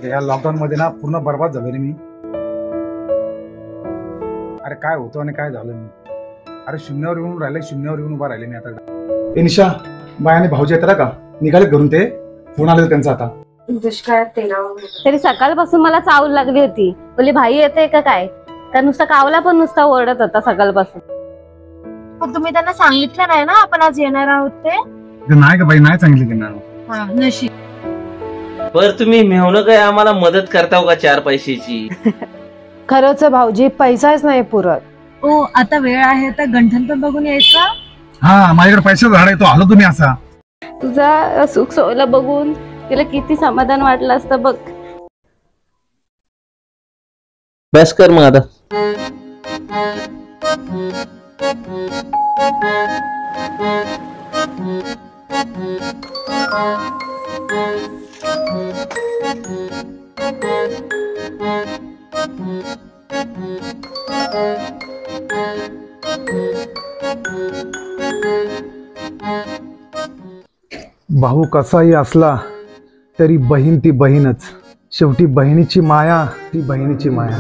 या लॉकडाऊन मध्ये ना पूर्ण बर्बाद झालो रे मी. अरे काय होतं आणि काय झालं मी. अरे शून्यावर येऊन राहिले, शून्यावर येऊन उभा राहिले मी आता. निशा बायाने भाऊजी येतात का निघाले घरून, ते फोन आले त्यांचा आता. दुष्काळात तेलावर तरी सकाळपासून मला चावल लागली होती. बोलली भाई येते का काय, तर नुसता कावला पण नुसता ओरडत होता सकाळपासून. पण तुम्ही त्यांना सांगितलं नाही ना आपण आज येणार आहोत ते. नाही का बाई, नाही सांगितलं त्यांना. नशीब. पर तुम्ही मेहून काय आम्हाला मदत करताव का 4 पैशाची. खरंच भाऊजी पैसाच नाही पुरत. ओ आता वेळ आहे तर गंठन पण बघून यायचा. हा माझ्याकडे पैशाचा झाड आहे, तो आलो तुम्ही असा. तुझा सुख सोहळा बघून तिला किती समाधान वाटलं असतं बघ. बस कर मग आता. भाऊ कसाही असला तरी बहीण ती बहीणच. शेवटी बहिणीची माया ती बहिणीची माया.